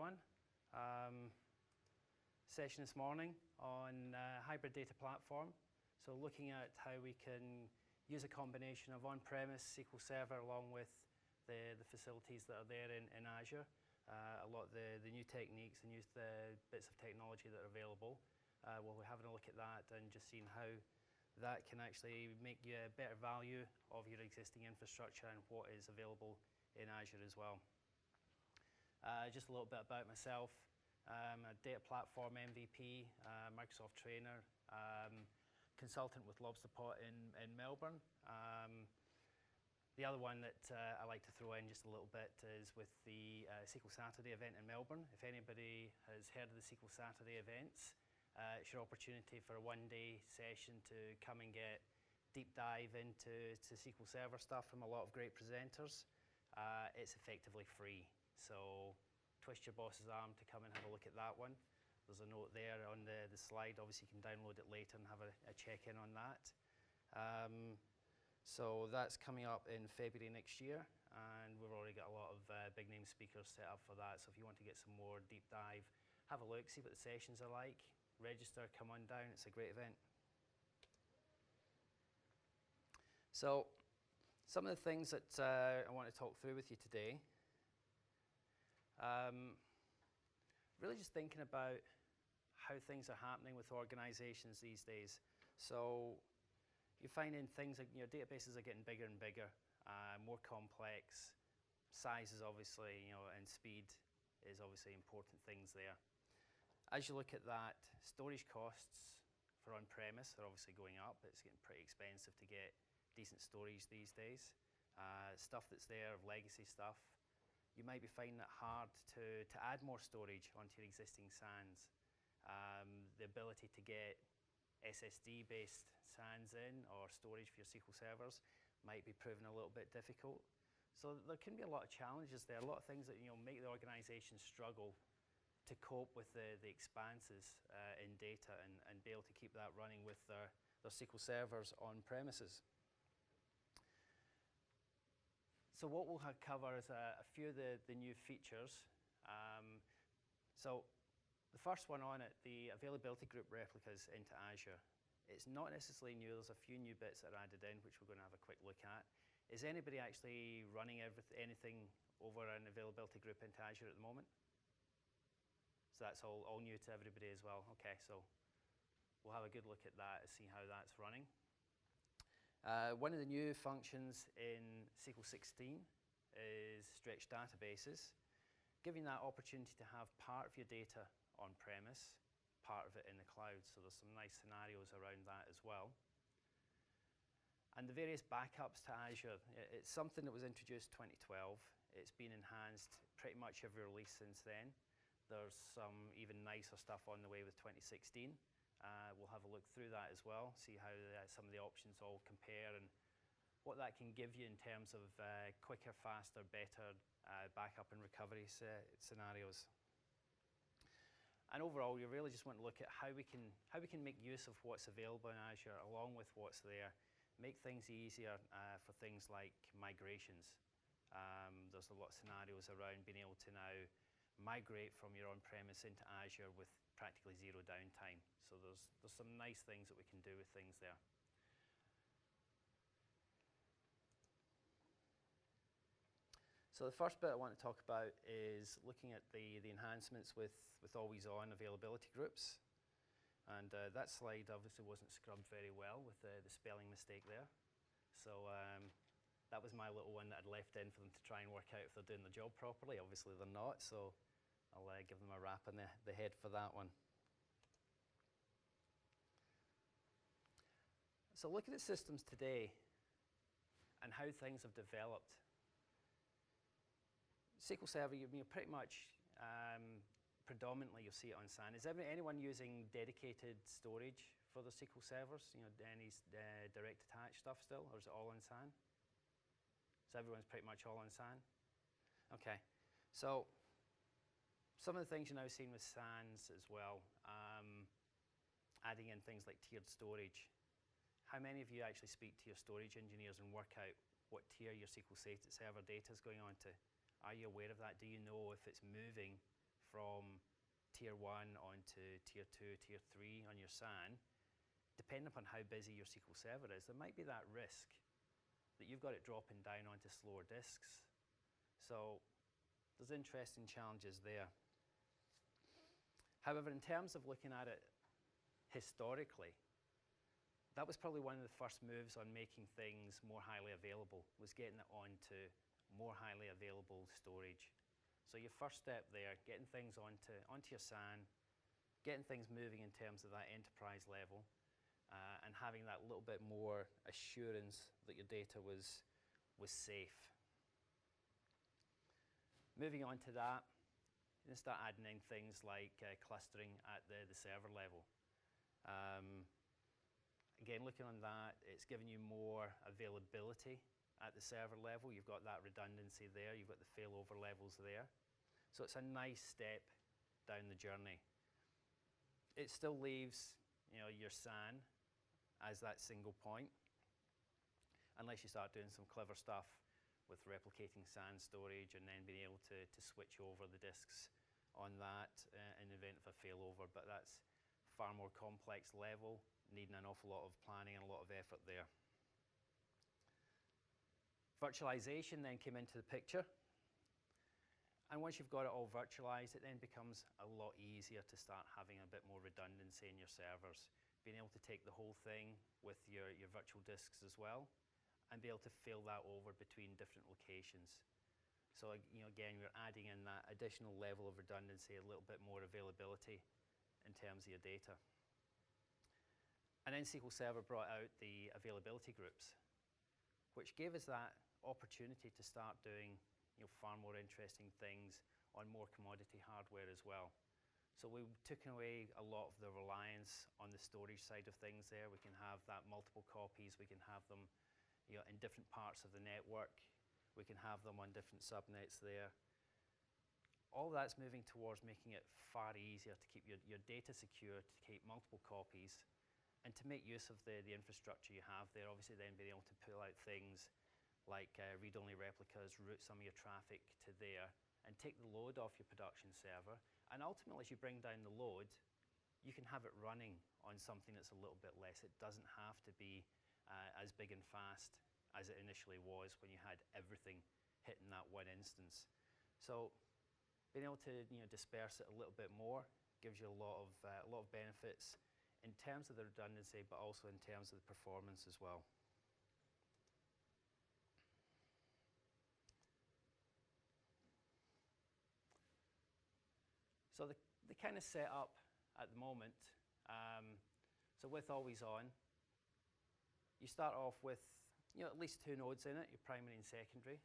everyone. Session this morning on hybrid data platform. So looking at how we can use a combination of on-premise SQL Server along with the facilities that are there in Azure. A lot of the new techniques and use the bits of technology that are available. We'll be having a look at that and just seeing how that can actually make you a better value of your existing infrastructure and what is available in Azure as well. Just a little bit about myself. I'm a data platform MVP, Microsoft trainer, consultant with Lobster Pot in Melbourne. The other one that I like to throw in just a little bit is with the SQL Saturday event in Melbourne. If anybody has heard of the SQL Saturday events, it's your opportunity for a one-day session to come and get deep dive into SQL Server stuff from a lot of great presenters. It's effectively free, so twist your boss's arm to come and have a look at that one. There's a note there on the slide. Obviously, you can download it later and have a check-in on that. So that's coming up in February next year, and we've already got a lot of big-name speakers set up for that. So if you want to get some more deep dive, have a look, see what the sessions are like, register, come on down. It's a great event. So some of the things that I want to talk through with you today, really just thinking about how things are happening with organizations these days. So you're finding things like your databases are getting bigger and bigger, more complex. Size is obviously, and speed is obviously important things there. As you look at that, storage costs for on-premise are obviously going up. It's getting pretty expensive to get decent storage these days. Stuff that's there, legacy stuff, you might be finding it hard to add more storage onto your existing SANs. The ability to get SSD-based SANs in or storage for your SQL servers might be proven a little bit difficult. So there can be a lot of challenges there, a lot of things that make the organization struggle to cope with the expanses in data and be able to keep that running with their SQL servers on premises. So what we'll cover is a few of the new features. So the first one on it, the availability group replicas into Azure. It's not necessarily new. There's a few new bits that are added in, which we're going to have a quick look at. Is anybody actually running anything over an availability group into Azure at the moment? So that's all new to everybody as well. Okay, so we'll have a good look at that and see how that's running. One of the new functions in SQL 16 is stretched databases, giving that opportunity to have part of your data on-premise, part of it in the cloud. So there's some nice scenarios around that as well. And the various backups to Azure, it's something that was introduced 2012. It's been enhanced pretty much every release since then. There's some even nicer stuff on the way with 2016. We'll have a look through that as well, see how some of the options all compare and what that can give you in terms of quicker, faster, better backup and recovery scenarios. And overall, you really just want to look at how we can make use of what's available in Azure along with what's there, make things easier for things like migrations. There's a lot of scenarios around being able to now migrate from your on-premise into Azure with practically zero downtime. So there's some nice things that we can do with things there. So the first bit I want to talk about is looking at the enhancements with always-on availability groups. And that slide obviously wasn't scrubbed very well with the spelling mistake there. So that was my little one that I'd left in for them to try and work out if they're doing the job properly. Obviously they're not, so I'll give them a rap on the head for that one. So looking at systems today and how things have developed, SQL Server, you pretty much predominantly you'll see it on SAN. Is anyone using dedicated storage for the SQL servers? Any direct attached stuff still, or is it all on SAN? So everyone's pretty much all on SAN? Okay, so some of the things you're now seeing with SANs as well, adding in things like tiered storage. How many of you actually speak to your storage engineers and work out what tier your SQL Server data is going on to? Are you aware of that? Do you know if it's moving from tier 1 onto tier 2, tier 3 on your SAN, depending upon how busy your SQL Server is, there might be that risk that you've got it dropping down onto slower disks. So there's interesting challenges there. However, in terms of looking at it historically, that was probably one of the first moves on making things more highly available, was getting it onto more highly available storage. So your first step there, getting things onto your SAN, getting things moving in terms of that enterprise level, and having that little bit more assurance that your data was safe. Moving on to that, you start adding in things like clustering at the server level. Again, looking on that, it's giving you more availability at the server level. You've got that redundancy there. You've got the failover levels there. So it's a nice step down the journey. It still leaves, your SAN as that single point, unless you start doing some clever stuff with replicating SAN storage and then being able to switch over the disks on that in the event of a failover. But that's far more complex level, needing an awful lot of planning and a lot of effort there. Virtualization then came into the picture. And once you've got it all virtualized, it then becomes a lot easier to start having a bit more redundancy in your servers. Being able to take the whole thing with your virtual disks as well, and be able to fail that over between different locations. So again, you're adding in that additional level of redundancy, a little bit more availability in terms of your data. And then SQL Server brought out the availability groups, which gave us that opportunity to start doing far more interesting things on more commodity hardware as well. So we took away a lot of the reliance on the storage side of things there. We can have that multiple copies. We can have them in different parts of the network. We can have them on different subnets there. All that's moving towards making it far easier to keep your data secure, to keep multiple copies, and to make use of the infrastructure you have there. Obviously then being able to pull out things like read-only replicas, route some of your traffic to there, and take the load off your production server. And ultimately, as you bring down the load, you can have it running on something that's a little bit less. It doesn't have to be as big and fast as it initially was when you had everything hitting that one instance. So being able to disperse it a little bit more gives you a lot of benefits in terms of the redundancy, but also in terms of the performance as well. So the kind of setup at the moment, so with Always On, you start off with at least 2 nodes in it, your primary and secondary.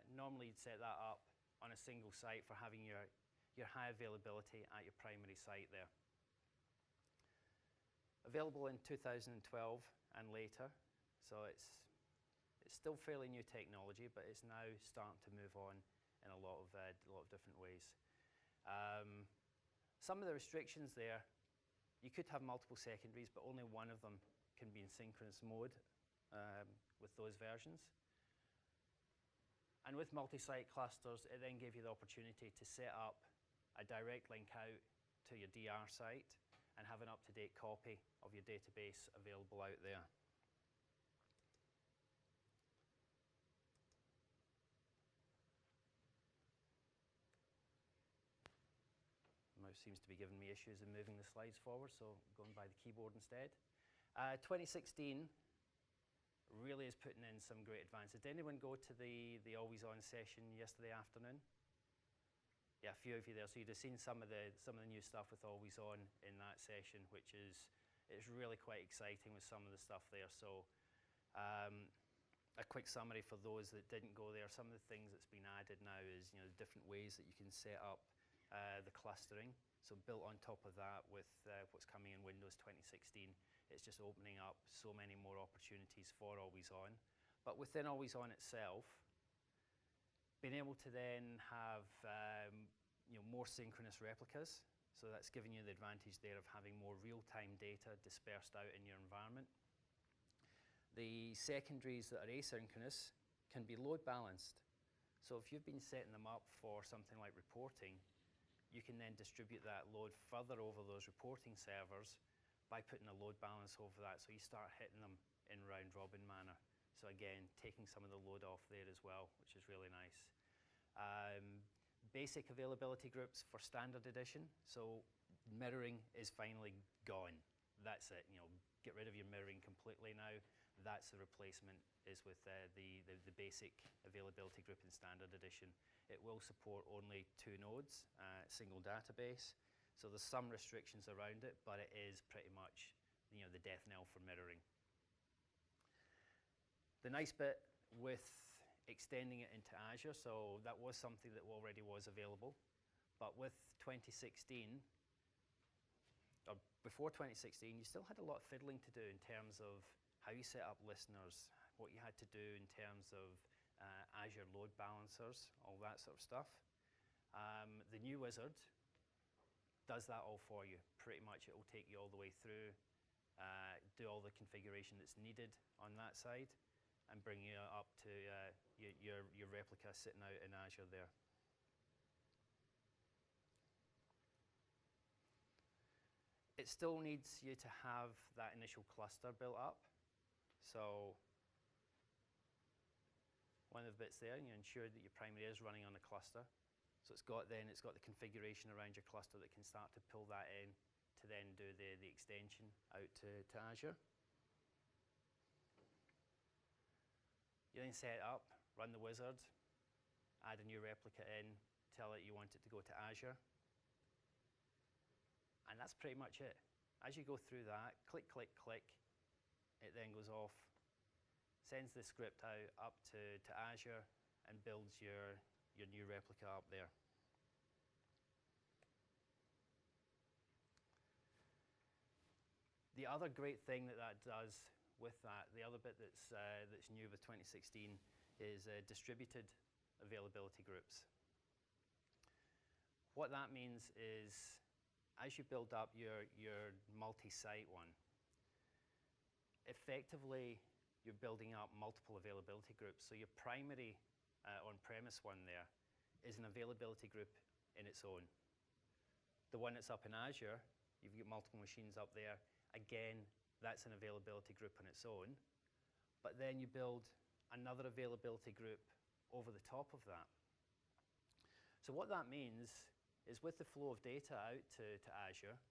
Normally you'd set that up on a single site for having your high availability at your primary site there. Available in 2012 and later, so it's still fairly new technology, but it's now starting to move on in a lot of different ways. Some of the restrictions there, you could have multiple secondaries, but only one of them can be in synchronous mode with those versions. And with multi-site clusters, it then gave you the opportunity to set up a direct link out to your DR site and have an up-to-date copy of your database available out there. Mouse seems to be giving me issues in moving the slides forward, so going by the keyboard instead. 2016 really is putting in some great advances. Did anyone go to the Always On session yesterday afternoon? Yeah, a few of you there. So you'd have seen some of the new stuff with Always On in that session, which is really quite exciting with some of the stuff there. So a quick summary for those that didn't go there. Some of the things that's been added now is the different ways that you can set up the clustering. So built on top of that with what's coming in Windows 2016, it's just opening up so many more opportunities for Always On. But within Always On itself, being able to then have more synchronous replicas, so that's giving you the advantage there of having more real-time data dispersed out in your environment. The secondaries that are asynchronous can be load balanced. So if you've been setting them up for something like reporting, you can then distribute that load further over those reporting servers by putting a load balance over that, so you start hitting them in round-robin manner. So again, taking some of the load off there as well, which is really nice. Basic availability groups for standard edition. So mirroring is finally gone. That's it. Get rid of your mirroring completely now. That's the replacement, is with the basic availability group in standard edition. It will support only 2 nodes, single database. So there's some restrictions around it, but it is pretty much the death knell for mirroring. The nice bit with extending it into Azure, so that was something that already was available, but with 2016, or before 2016, you still had a lot of fiddling to do in terms of how you set up listeners, what you had to do in terms of Azure load balancers, all that sort of stuff. The new wizard does that all for you. Pretty much it will take you all the way through, do all the configuration that's needed on that side, and bring you up to your replica sitting out in Azure there. It still needs you to have that initial cluster built up. So one of the bits there, you ensure that your primary is running on a cluster. So it's got the configuration around your cluster that can start to pull that in to then do the extension out to Azure. You then set it up, run the wizard, add a new replica in, tell it you want it to go to Azure. And that's pretty much it. As you go through that, click, click, click, it then goes off, sends the script out up to Azure, and builds your new replica up there. The other great thing that does with that, the other bit that's new with 2016 is distributed availability groups. What that means is, as you build up your multi-site one, effectively you're building up multiple availability groups. So your primary on-premise one there is an availability group in its own. The one that's up in Azure, you've got multiple machines up there. Again, that's an availability group on its own. But then you build another availability group over the top of that. So what that means is, with the flow of data out to Azure,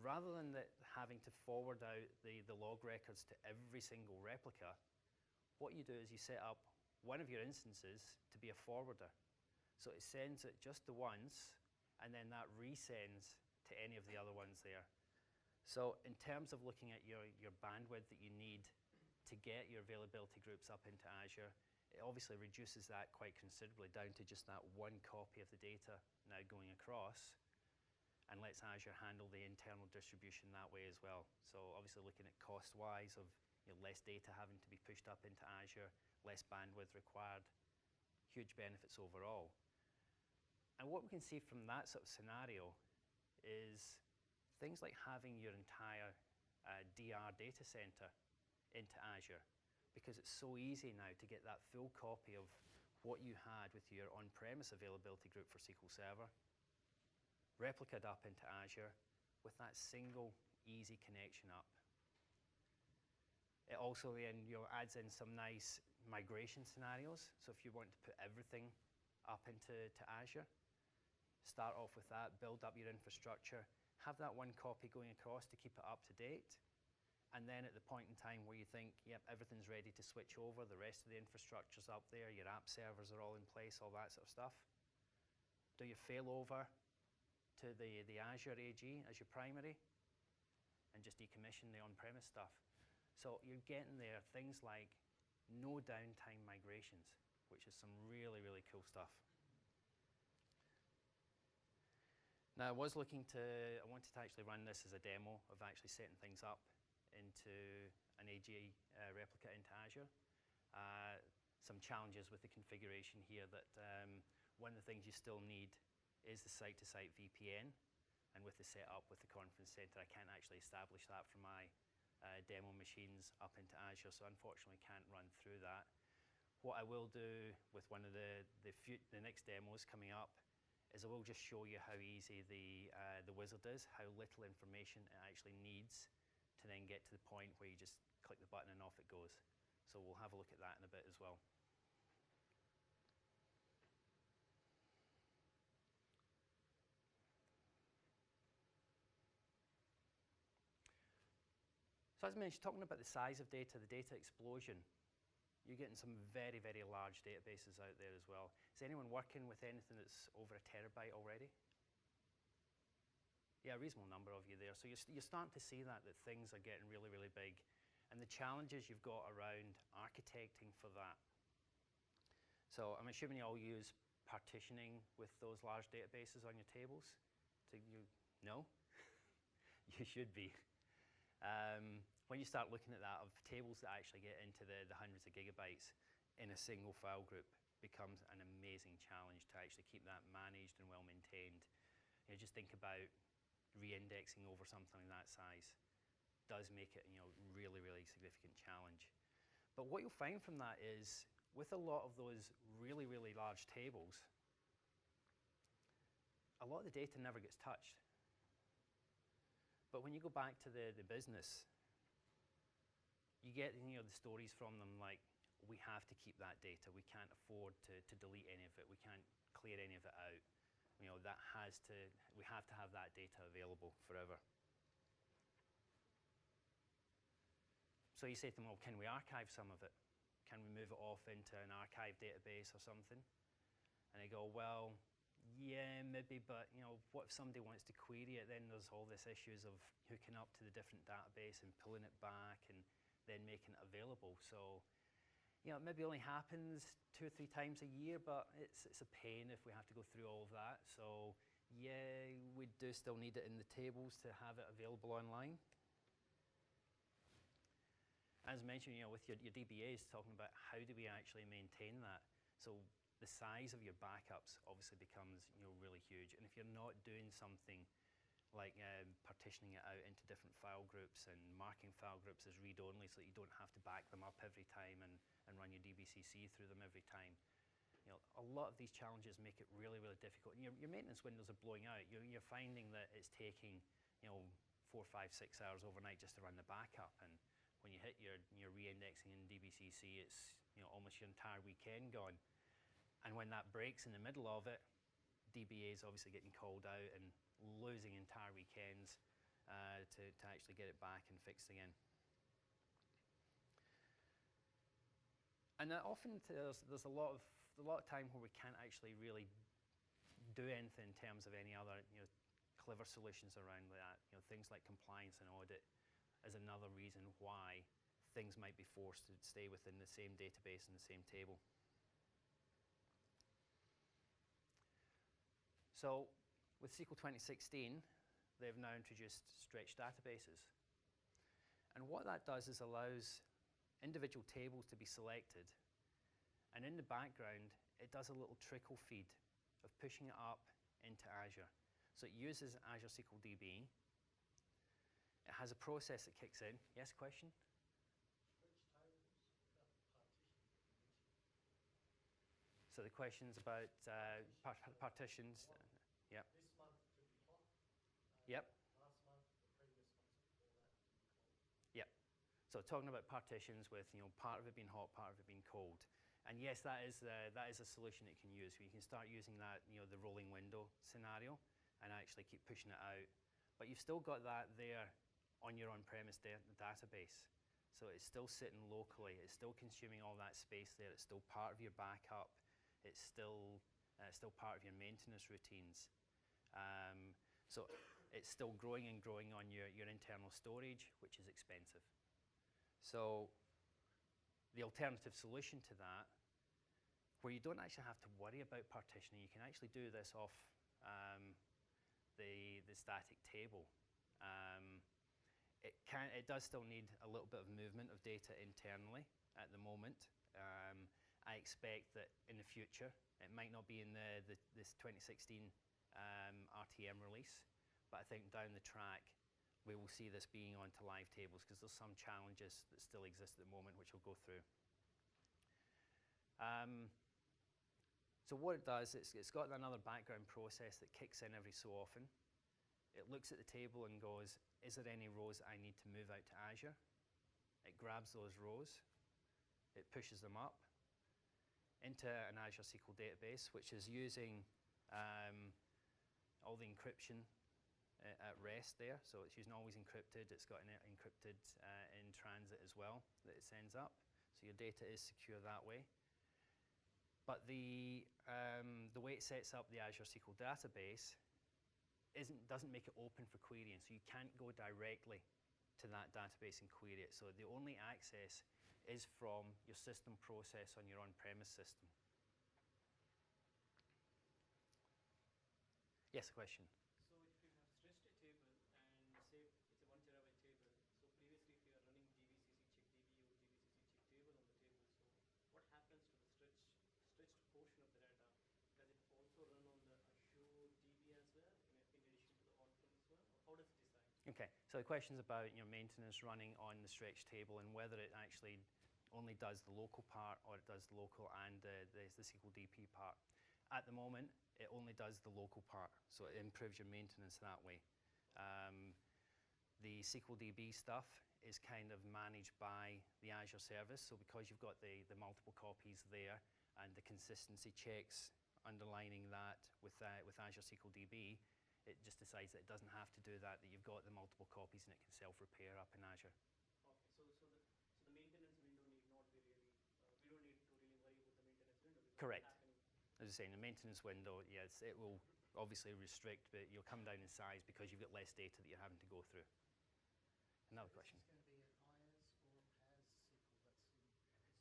rather than having to forward out the log records to every single replica, what you do is you set up one of your instances to be a forwarder. So it sends it just the once, and then that resends to any of the other ones there. So in terms of looking at your bandwidth that you need to get your availability groups up into Azure, it obviously reduces that quite considerably down to just that one copy of the data now going across, and lets Azure handle the internal distribution that way as well. So obviously looking at cost-wise of less data having to be pushed up into Azure, less bandwidth required, huge benefits overall. And what we can see from that sort of scenario is things like having your entire DR data center into Azure, because it's so easy now to get that full copy of what you had with your on-premise availability group for SQL Server, replicated up into Azure with that single easy connection up. It also then adds in some nice migration scenarios. So if you want to put everything up into Azure, start off with that, build up your infrastructure, have that one copy going across to keep it up to date. And then at the point in time where you think, yep, everything's ready to switch over, the rest of the infrastructure's up there, your app servers are all in place, all that sort of stuff, do you failover to the Azure AG as your primary and just decommission the on-premise stuff? So you're getting there things like no downtime migrations, which is some really, really cool stuff. Now I wanted to actually run this as a demo of actually setting things up into an AG replica into Azure. Some challenges with the configuration here that one of the things you still need is the site-to-site VPN, and with the setup with the conference center, I can't actually establish that for my demo machines up into Azure, so unfortunately can't run through that. What I will do with one of the next demos coming up is I will just show you how easy the wizard is, how little information it actually needs to then get to the point where you just click the button and off it goes. So we'll have a look at that in a bit as well. So as I mentioned, talking about the size of data, the data explosion, you're getting some very, very large databases out there as well. Is anyone working with anything that's over a terabyte already? Yeah, a reasonable number of you there. So you're starting to see that things are getting really, really big. And the challenges you've got around architecting for that. So I'm assuming you all use partitioning with those large databases on your tables? No? You should be. When you start looking at that, of tables that actually get into the hundreds of gigabytes in a single file group becomes an amazing challenge to actually keep that managed and well maintained. You know, just think about re-indexing over something that size. Does make it, really, really significant challenge. But what you'll find from that is, with a lot of those really, really large tables, a lot of the data never gets touched. But when you go back to the business, you get the stories from them like, we have to keep that data. We can't afford to delete any of it. We can't clear any of it out. We have to have that data available forever. So you say to them, well, can we archive some of it? Can we move it off into an archive database or something? And they go, well, yeah, maybe, but what if somebody wants to query it? Then there's all these issues of hooking up to the different database and pulling it back and then making it available. So, it maybe only happens 2 or 3 times a year, but it's a pain if we have to go through all of that. So, yeah, we do still need it in the tables to have it available online. As mentioned, with your DBAs, talking about how do we actually maintain that. So the size of your backups obviously becomes really huge. And if you're not doing something like partitioning it out into different file groups and marking file groups as read-only so that you don't have to back them up every time and run your DBCC through them every time, a lot of these challenges make it really, really difficult. And your maintenance windows are blowing out. You're finding that it's taking 4, 5, 6 hours overnight just to run the backup. And when you hit your re-indexing in DBCC, it's almost your entire weekend gone. And when that breaks in the middle of it, DBA is obviously getting called out and losing entire weekends to actually get it back and fixed again. And often there's a lot of time where we can't actually really do anything in terms of any other clever solutions around that. Things like compliance and audit is another reason why things might be forced to stay within the same database and the same table. So with SQL 2016, they've now introduced stretched databases. And what that does is allows individual tables to be selected. And in the background, it does a little trickle feed of pushing it up into Azure. So it uses Azure SQL DB. It has a process that kicks in. Yes, question? Which tables about partition that you mentioned? So the question's about partitions. Yep. This month to be hot. Yep. Last month, the previous months before that to be cold. Yep. So talking about partitions with part of it being hot, part of it being cold. And yes, that is a solution that you can use. You can start using that, the rolling window scenario, and actually keep pushing it out. But you've still got that there on your on-premise database. So it's still sitting locally. It's still consuming all that space there. It's still part of your backup. It's still part of your maintenance routines. So it's still growing and growing on your internal storage, which is expensive. So the alternative solution to that, where you don't actually have to worry about partitioning, you can actually do this off the static table. It does still need a little bit of movement of data internally at the moment. I expect that in the future, it might not be in this 2016 RTM release, but I think down the track, we will see this being onto live tables because there's some challenges that still exist at the moment, which we'll go through. So what it does, it's got another background process that kicks in every so often. It looks at the table and goes, is there any rows I need to move out to Azure? It grabs those rows, it pushes them up into an Azure SQL database, which is using all the encryption at rest there. So it's using always encrypted. It's got an encrypted in transit as well that it sends up. So your data is secure that way. But the way it sets up the Azure SQL database doesn't make it open for querying. So you can't go directly to that database and query it. So the only access is from your system process on your on-premise system. Yes, a question? So if you have stretched a table and say it's a 1 terabyte table, so previously if you are running dbcc check db or dbcc check table on the table, so what happens to the stretched portion of the data? Does it also run on the Azure DB as well, in addition to the on-premise one, or how does it decide? Okay, so the question is about maintenance running on the stretch table and whether it actually only does the local part or it does the local and the SQL DP part. At the moment, it only does the local part, so it improves your maintenance that way. The SQL DB stuff is kind of managed by the Azure service, so because you've got the multiple copies there and the consistency checks underlining that with Azure SQL DB, it just decides that it doesn't have to do that you've got the multiple copies and it can self-repair up in Azure. Okay, so the maintenance window need not be really, we don't need to really worry about the maintenance window. Correct. As I say, in the maintenance window, yes, it will obviously restrict, but you'll come down in size because you've got less data that you're having to go through. Another question. Is this going to be an IaaS or PaaS SQL that's in Azure?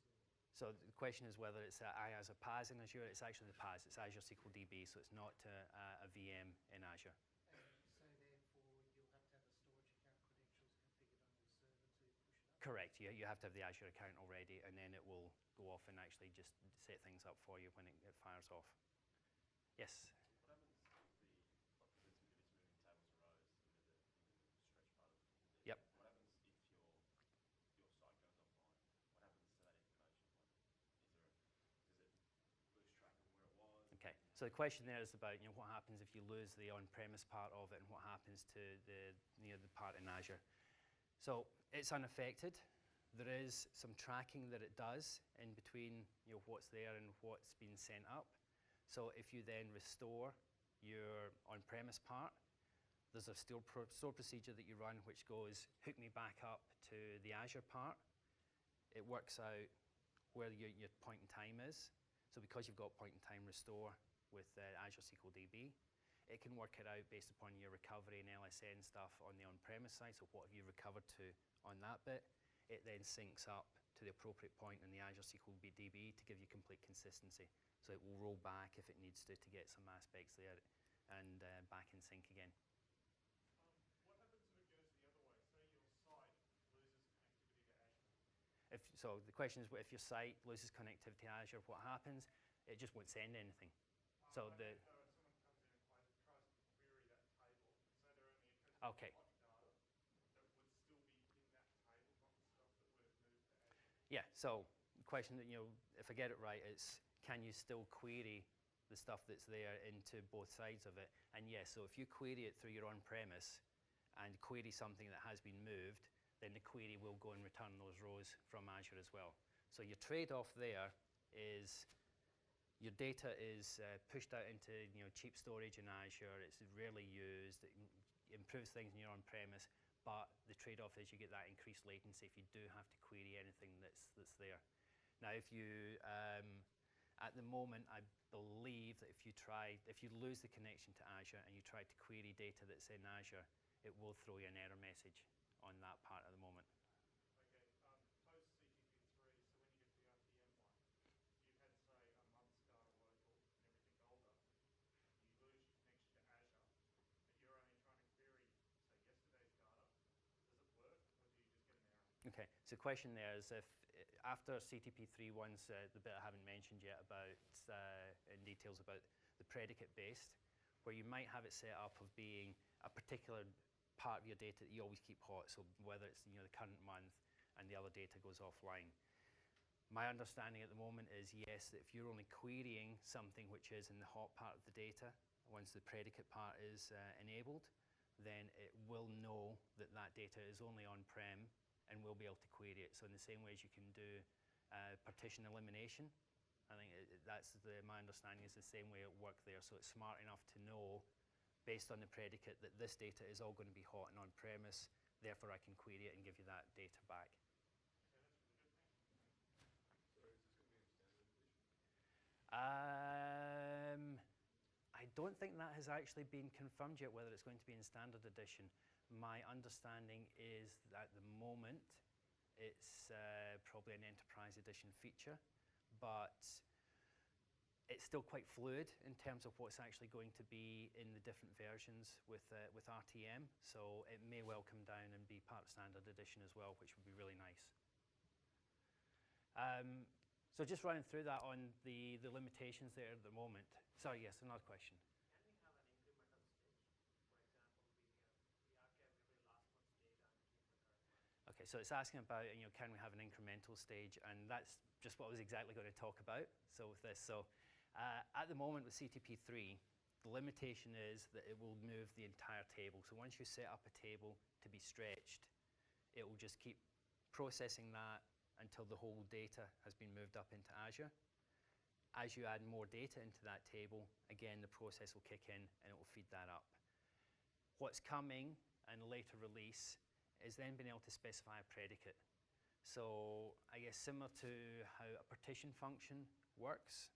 So the question is whether it's IaaS or PaaS in Azure. It's actually the PaaS. It's Azure SQL DB, so it's not a VM in Azure. And so therefore you'll have to have a storage account credentials configured on your server to push it up? Correct. You have to have the Azure account already, and then it will go off and actually just set things up for you when it fires off. Yes? What happens if it's moving tables and rows into the stretch part of the Yep. What happens if your site goes offline? What happens to that information? Does it lose track of where it was? Okay. So the question there is about what happens if you lose the on-premise part of it, and what happens to the part in Azure. So it's unaffected. There is some tracking that it does in between what's there and what's been sent up. So if you then restore your on-premise part, there's a store procedure that you run which goes, hook me back up to the Azure part. It works out where your point in time is. So because you've got point in time restore with Azure SQL DB, it can work it out based upon your recovery and LSN stuff on the on-premise side. So what have you recovered to on that bit? It then syncs up to the appropriate point in the Azure SQL DB to give you complete consistency. So it will roll back if it needs to get some aspects there and back in sync again. What happens if it goes the other way? Say your site loses connectivity to Azure. So the question is, if your site loses connectivity to Azure, what happens? It just won't send anything. So If someone comes in and tries to query that table, and say they're only interested Okay. in hot data, that would still be in that table, not the stuff that would have moved to Azure. Yeah, so the question that, if I get it right, it's can you still query the stuff that's there into both sides of it? And yes, so if you query it through your on-premise and query something that has been moved, then the query will go and return those rows from Azure as well. So your trade-off there is your data is pushed out into cheap storage in Azure. It's rarely used. It improves things in your on-premise, but the trade-off is you get that increased latency if you do have to query anything that's there. Now, if you at the moment, I believe that if you lose the connection to Azure and you try to query data that's in Azure, it will throw you an error message on that part at the moment. Okay, post CTP3, so when you get to the RTM one, you've had, say, a month's data local and everything older. You lose your connection to Azure, but you're only trying to query, say, yesterday's data. Does it work, or do you just get an error? Okay, so the question there is if after CTP3 one's the bit I haven't mentioned yet about in details about the predicate based, where you might have it set up of being a particular part of your data that you always keep hot, so whether it's the current month and the other data goes offline. My understanding at the moment is yes, that if you're only querying something which is in the hot part of the data, once the predicate part is enabled, then it will know that that data is only on-prem and will be able to query it. So in the same way as you can do partition elimination, I think my understanding is the same way it worked there. So it's smart enough to know, based on the predicate, that this data is all going to be hot and on-premise, therefore I can query it and give you that data back. So is this going to be in standard edition? I don't think that has actually been confirmed yet, whether it's going to be in standard edition. My understanding is that at the moment it's probably an enterprise edition feature, but it's still quite fluid in terms of what's actually going to be in the different versions with RTM. So it may well come down and be part of standard edition as well, which would be really nice. So just running through that on the limitations there at the moment. Sorry, yes, another question. Can we have an incremental stage? For example, we archive every last month's data and keep the current one. Okay, so it's asking about, can we have an incremental stage? And that's just what I was exactly going to talk about. So with this, at the moment with CTP3, the limitation is that it will move the entire table. So once you set up a table to be stretched, it will just keep processing that until the whole data has been moved up into Azure. As you add more data into that table, again, the process will kick in and it will feed that up. What's coming in a later release is then being able to specify a predicate. So I guess similar to how a partition function works,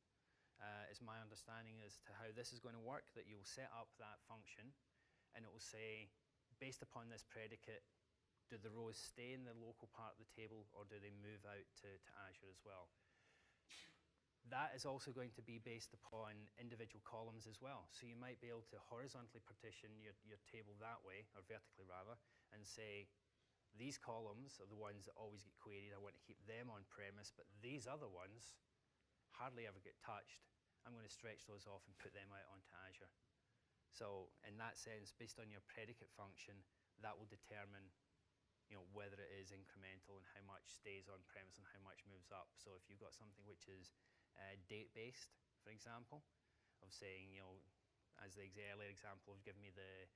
is my understanding as to how this is going to work, that you'll set up that function and it will say, based upon this predicate, do the rows stay in the local part of the table or do they move out to Azure as well? That is also going to be based upon individual columns as well. So you might be able to horizontally partition your table that way, or vertically rather, and say, these columns are the ones that always get queried. I want to keep them on premise, but these other ones hardly ever get touched. I'm going to stretch those off and put them out onto Azure. So in that sense, based on your predicate function, that will determine whether it is incremental and how much stays on premise and how much moves up. So if you've got something which is date-based, for example, of saying, as the earlier example of giving me the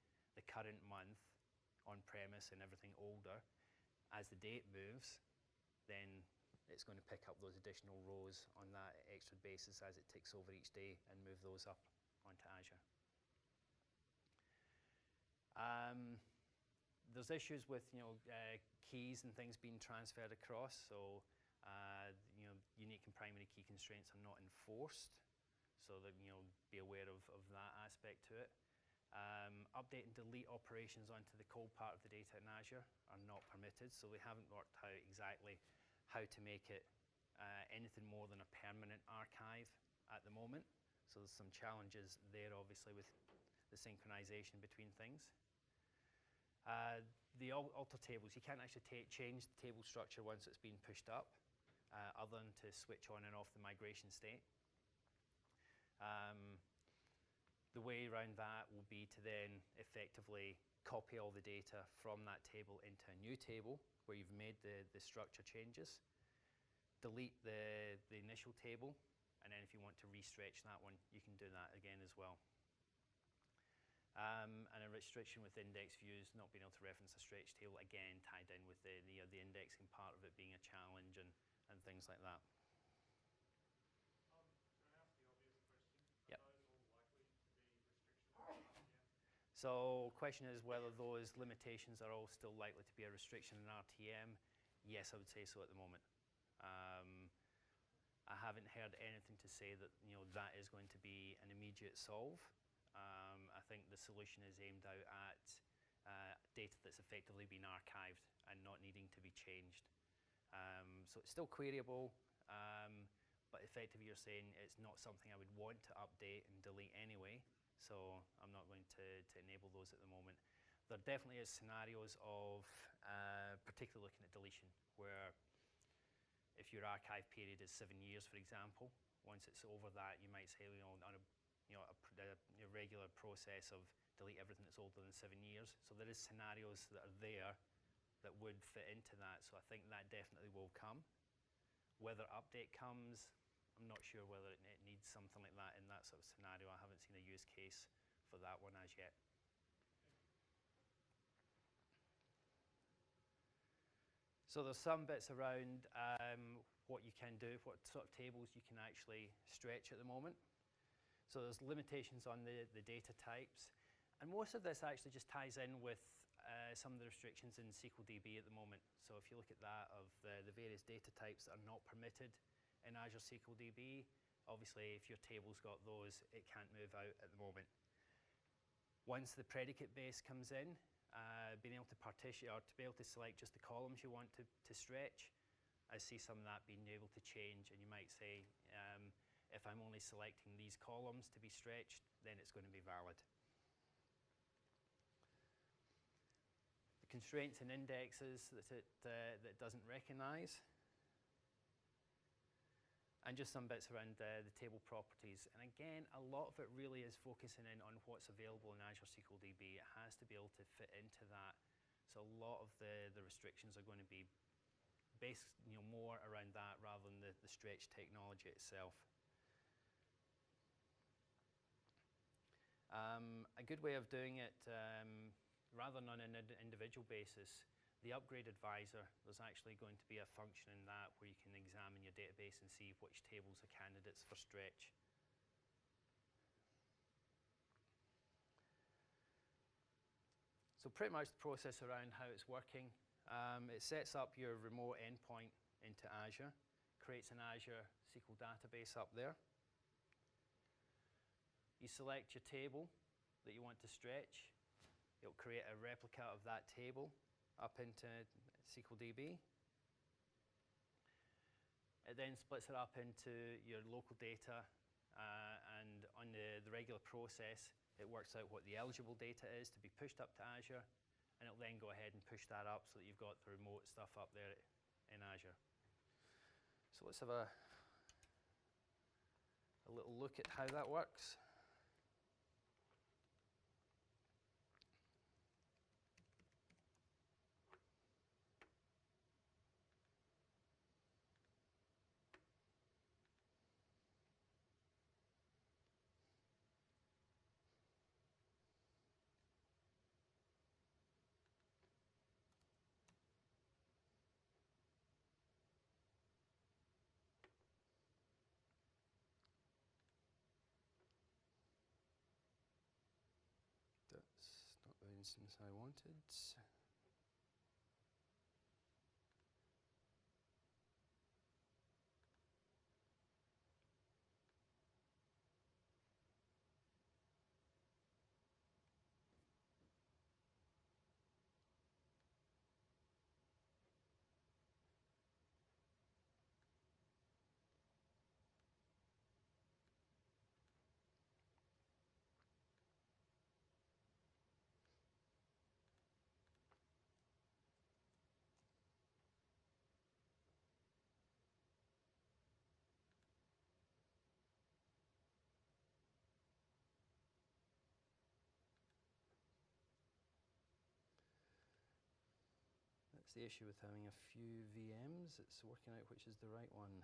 current month on premise and everything older, as the date moves, then it's going to pick up those additional rows on that extra basis as it ticks over each day and move those up onto Azure. There's issues with keys and things being transferred across. So unique and primary key constraints are not enforced. So that be aware of that aspect to it. Update and delete operations onto the cold part of the data in Azure are not permitted. So we haven't worked out exactly how to make it anything more than a permanent archive at the moment. So there's some challenges there, obviously, with the synchronization between things. The alter tables, you can't actually change the table structure once it's been pushed up, other than to switch on and off the migration state. The way around that will be to then effectively copy all the data from that table into a new table where you've made the structure changes, delete the initial table, and then if you want to restretch that one, you can do that again as well. And a restriction with index views, not being able to reference a stretch table, again tied in with the indexing part of it being a challenge and things like that. Can I ask the obvious question? Yep. Are those all likely to be restrictions on RTM? So question is whether those limitations are all still likely to be a restriction in RTM. Yes, I would say so at the moment. I haven't heard anything to say that that is going to be an immediate solve. I think the solution is aimed out at data that's effectively been archived and not needing to be changed. So it's still queryable, but effectively you're saying it's not something I would want to update and delete anyway, so I'm not going to enable those at the moment. There definitely is scenarios of particularly looking at deletion, where if your archive period is 7 years, for example, once it's over that, you might say, on a regular process of delete everything that's older than 7 years. So there is scenarios that are there that would fit into that. So I think that definitely will come. whether update comes, I'm not sure whether it needs something like that in that sort of scenario. I haven't seen a use case for that one as yet. So there's some bits around what you can do, what sort of tables you can actually stretch at the moment. So there's limitations on the data types. And most of this actually just ties in with some of the restrictions in SQLDB at the moment. So if you look at that of the various data types that are not permitted in Azure SQLDB, obviously if your table's got those, it can't move out at the moment. Once the predicate base comes in, being able to partition or to be able to select just the columns you want to stretch, I see some of that being able to change, and you might say, if I'm only selecting these columns to be stretched, then it's going to be valid. The constraints and indexes that it doesn't recognize. And just some bits around the table properties. And again, a lot of it really is focusing in on what's available in Azure SQLDB. It has to be able to fit into that. So a lot of the restrictions are going to be based, more around that rather than the stretch technology itself. A good way of doing it, rather than on an individual basis, the upgrade advisor, there's actually going to be a function in that where you can examine your database and see which tables are candidates for stretch. So pretty much the process around how it's working, it sets up your remote endpoint into Azure, creates an Azure SQL database up there. You select your table that you want to stretch. It'll create a replica of that table up into SQLDB. It then splits it up into your local data, and on the regular process, it works out what the eligible data is to be pushed up to Azure, and it'll then go ahead and push that up so that you've got the remote stuff up there in Azure. So let's have a little look at how that works. That's not the instance I wanted. That's the issue with having a few VMs. It's working out which is the right one.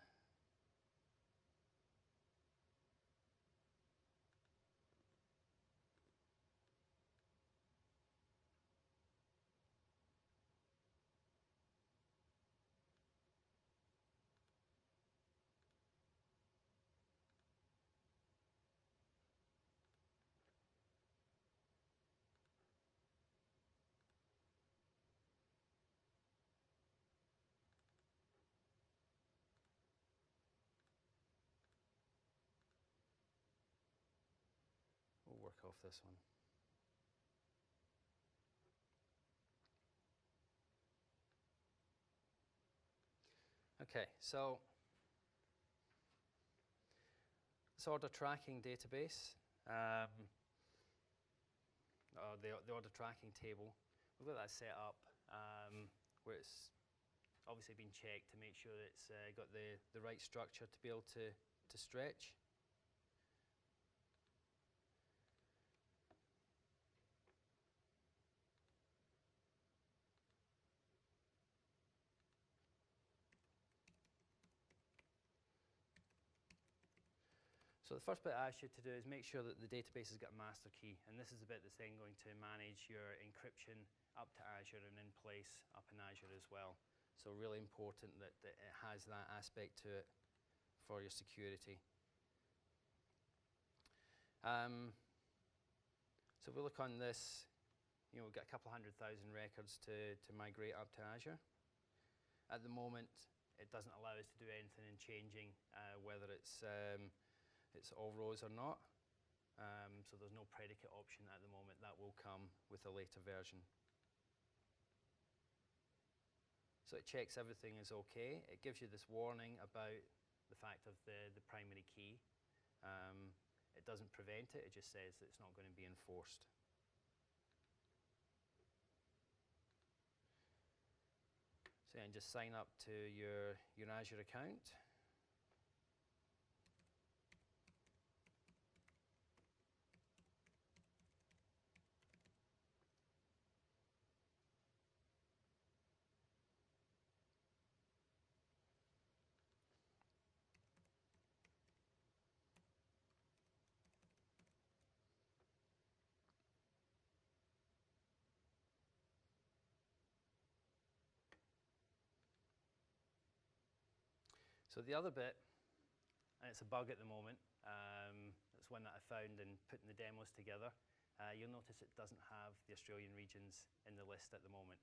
We'll work off this one. Okay, so this order tracking database, the order tracking table, we've got that set up where it's obviously been checked to make sure it's got the right structure to be able to stretch. So the first bit I asked you to do is make sure that the database has got a master key, and this is the bit that's then going to manage your encryption up to Azure and in place up in Azure as well. So really important that it has that aspect to it for your security. So if we look on this, we've got a couple 100,000 records to migrate up to Azure. At the moment, it doesn't allow us to do anything in changing whether it's all rows or not. So there's no predicate option at the moment. That will come with a later version. So it checks everything is okay. It gives you this warning about the fact of the primary key. It doesn't prevent it, it just says that it's not going to be enforced. So then just sign up to your Azure account. So the other bit, and it's a bug at the moment, it's one that I found in putting the demos together. You'll notice it doesn't have the Australian regions in the list at the moment.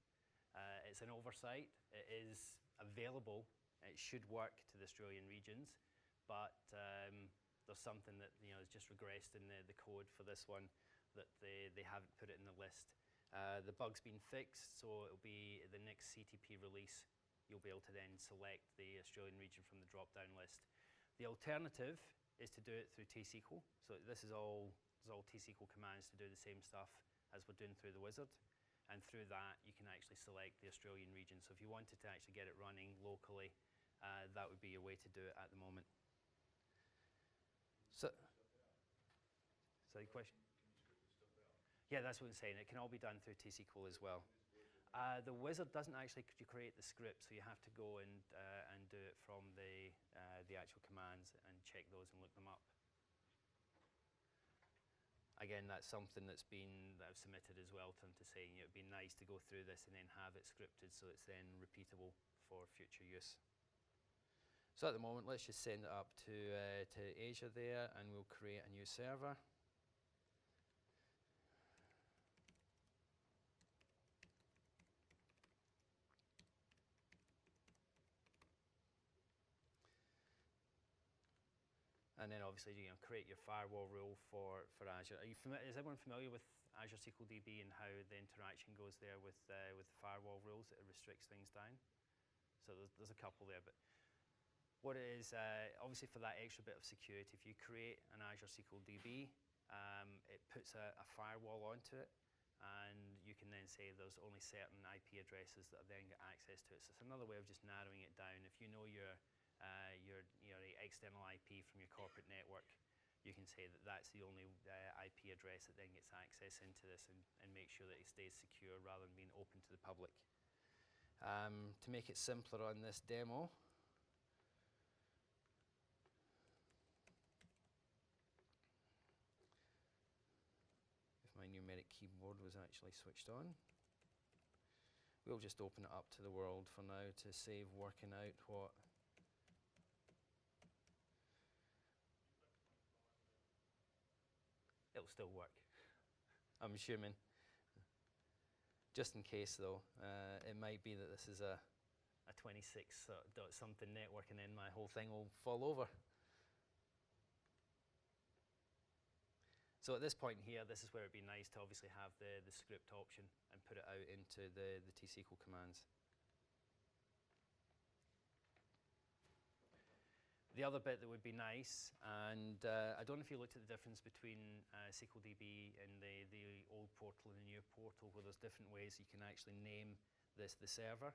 It's an oversight. It is available. It should work to the Australian regions, but there's something that has just regressed in the code for this one that they haven't put it in the list. The bug's been fixed, so it'll be the next CTP release. You'll be able to then select the Australian region from the drop-down list. The alternative is to do it through T-SQL. So this is all T-SQL commands to do the same stuff as we're doing through the wizard. And through that, you can actually select the Australian region. So if you wanted to actually get it running locally, that would be your way to do it at the moment. So the question? Yeah, that's what I'm saying. It can all be done through T-SQL as well. The wizard doesn't actually create the script, so you have to go and do it from the actual commands and check those and look them up. Again, that's something that I've submitted as well to them to say it'd be nice to go through this and then have it scripted so it's then repeatable for future use. So at the moment, let's just send it up to Azure there, and we'll create a new server. And then obviously create your firewall rule for Azure. Is everyone familiar with Azure SQL DB and how the interaction goes there with the firewall rules? It restricts things down. So there's a couple there, but what it is, obviously for that extra bit of security, if you create an Azure SQL DB, it puts a firewall onto it, and you can then say there's only certain IP addresses that then get access to it. So it's another way of just narrowing it down. If you know your external IP from your corporate network, you can say that that's the only IP address that then gets access into this, and make sure that it stays secure rather than being open to the public. To make it simpler on this demo, if my numeric keyboard was actually switched on, we'll just open it up to the world for now to save working out what. It'll still work, I'm assuming. Just in case though, it might be that this is a 26 dot something network and then my whole thing will fall over. So at this point here, this is where it'd be nice to obviously have the script option and put it out into the T-SQL commands. The other bit that would be nice, and I don't know if you looked at the difference between SQL DB and the old portal and the new portal, where there's different ways you can actually name the server.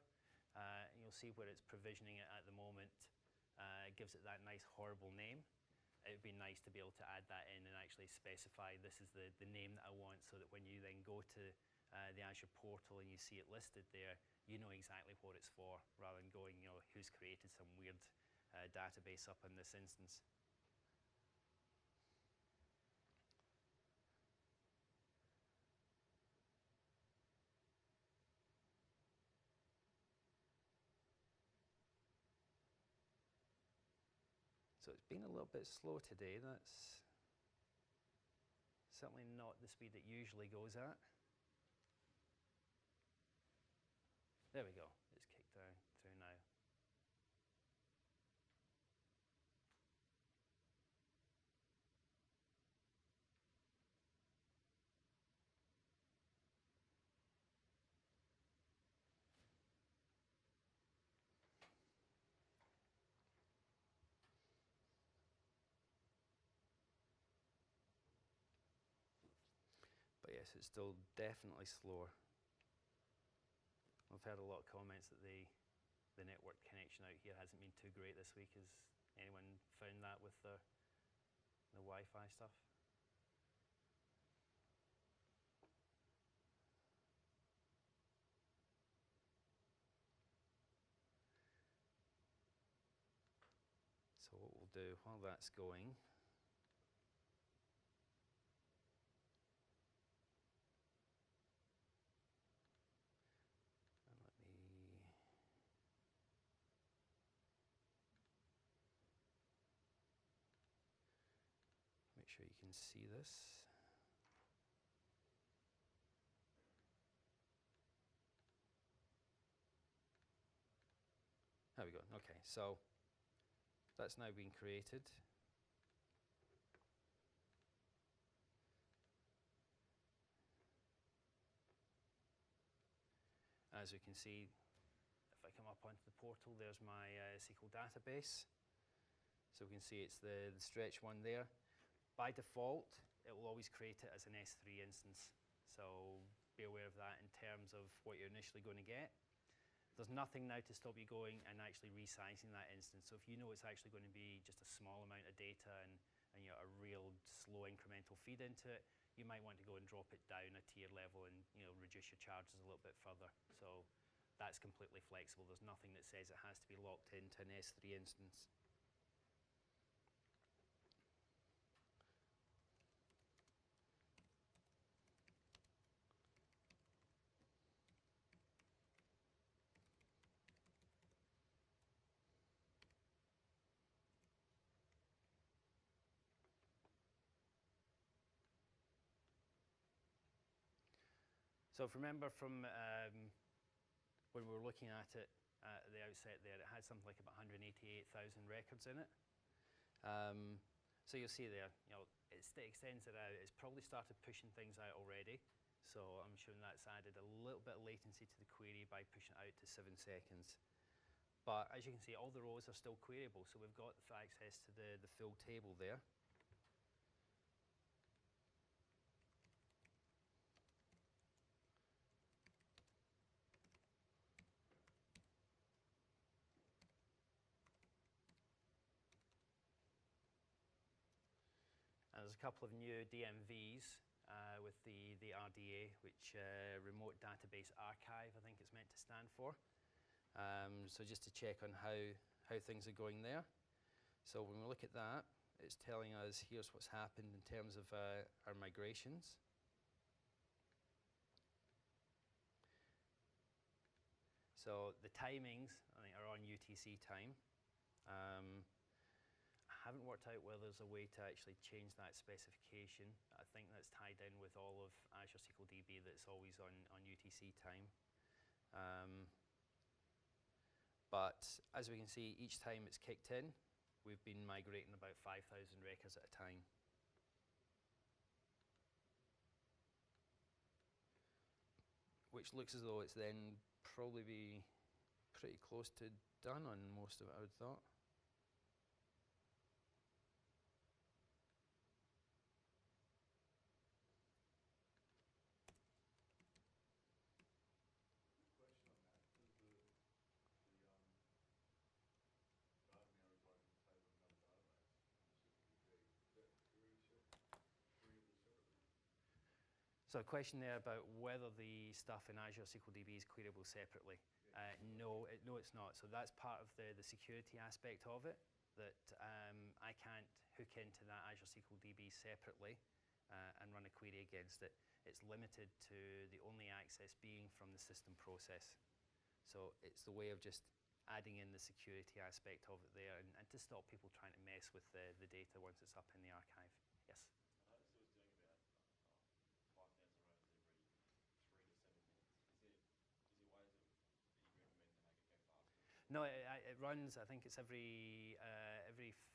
You'll see where it's provisioning it at the moment. It gives it that nice horrible name. It would be nice to be able to add that in and actually specify this is the name that I want, so that when you then go to the Azure portal and you see it listed there, you know exactly what it's for, rather than going, who's created some weird database up in this instance. So it's been a little bit slow today. That's certainly not the speed it usually goes at. There we go. It's kicked down through now. But yes, it's still definitely slower. I've heard a lot of comments that the network connection out here hasn't been too great this week. Has anyone found that with the Wi-Fi stuff? So what we'll do while that's going, and let me make sure you can see this. There we go. Okay, so that's now been created. As we can see, if I come up onto the portal, there's my SQL database. So we can see it's the stretch one there. By default, it will always create it as an S3 instance. So be aware of that in terms of what you're initially going to get. There's nothing now to stop you going and actually resizing that instance. So if you know it's actually going to be just a small amount of data and a real slow incremental feed into it, you might want to go and drop it down a tier level and reduce your charges a little bit further. So that's completely flexible. There's nothing that says it has to be locked into an S3 instance. So if you remember from when we were looking at it at the outset there, it had something like about 188,000 records in it. So you'll see there, it extends it out. It's probably started pushing things out already. So I'm showing that's added a little bit of latency to the query by pushing it out to 7 seconds. But as you can see, all the rows are still queryable. So we've got access to the full table there. And there's a couple of new DMVs with the RDA, which Remote Database Archive, I think it's meant to stand for. So just to check on how things are going there. So when we look at that, it's telling us here's what's happened in terms of our migrations. So the timings, I think, are on UTC time. I haven't worked out whether there's a way to actually change that specification. I think that's tied in with all of Azure SQL DB that's always on UTC time. But as we can see, each time it's kicked in, we've been migrating about 5,000 records at a time. Which looks as though it's then probably be pretty close to done on most of it, I would thought. So a question there about whether the stuff in Azure SQL DB is queryable separately. No, it's not. So that's part of the security aspect of it, that I can't hook into that Azure SQL DB separately and run a query against it. It's limited to the only access being from the system process. So it's the way of just adding in the security aspect of it there, and to stop people trying to mess with the data once it's up in the archive. Yes? I noticed it was doing about 5,000 rows every 3 to 7 minutes. Is there ways that you recommend to make it go faster? No, it runs, I think it's every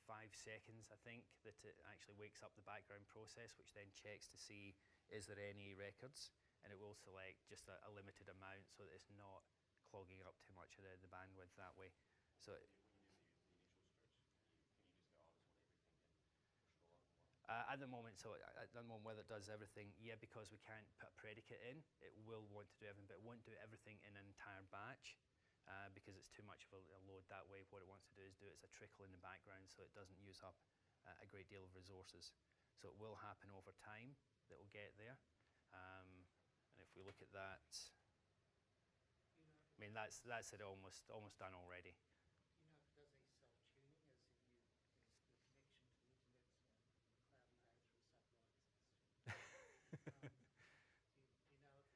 5 seconds, I think, that it actually wakes up the background process, which then checks to see is there any records, and it will select just a limited amount so that it's not clogging up too much of the bandwidth that way. So When you do the initial stretch, can you just go, I just want everything and push it all over once? at the moment, whether it does everything, yeah, because we can't put a predicate in, it will want to do everything, but it won't do everything in an entire batch. Because it's too much of a load that way. What it wants to do is do it as a trickle in the background so it doesn't use up a great deal of resources. So it will happen over time that we'll get there. And if we look at that, Do you know if I mean, that's it almost done already. Do you know if it does any self-tuning, as in the connection to the internet's cloudy nature or satellites? Do you know if it's got any sort of...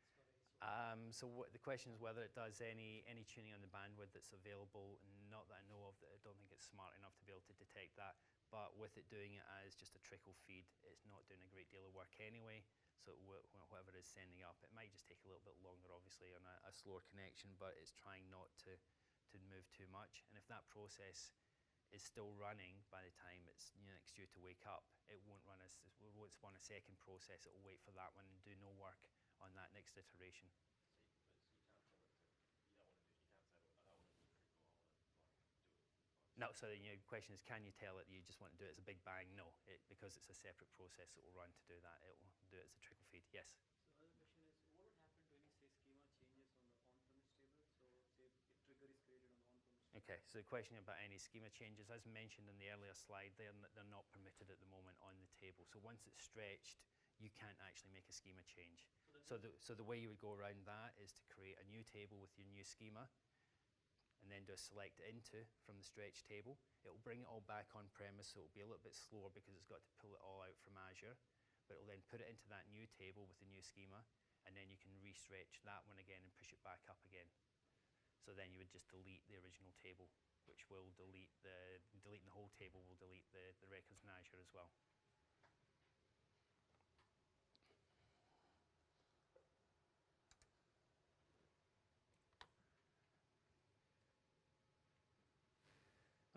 So the question is whether it does any tuning on the bandwidth that's available. Not that I know of. I don't think it's smart enough to be able to detect that. But with it doing it as just a trickle feed, it's not doing a great deal of work anyway. So whatever it's sending up, it might just take a little bit longer, obviously, on a slower connection, but it's trying not to move too much. And if that process is still running by the time it's next due to wake up, it won't spawn a second process. It will wait for that one and do no work on that next iteration. So you can't tell it to, you don't want to do a trickle, I want to do it, No, so the question is, can you tell it you just want to do it as a big bang? No, because it's a separate process that will run to do that. It will do it as a trickle feed. Yes? So other question is, what would happen to any, say, schema changes on the on-premise table? So say if trigger is created on the on-premise table. Okay, so the question about any schema changes, as mentioned in the earlier slide, they're not permitted at the moment on the table. So once it's stretched, you can't actually make a schema change. So the way you would go around that is to create a new table with your new schema, and then do a select into from the stretch table. It will bring it all back on premise, so it will be a little bit slower because it's got to pull it all out from Azure. But it will then put it into that new table with the new schema, and then you can re-stretch that one again and push it back up again. So then you would just delete the original table, which will deleting the whole table will delete the records in Azure as well.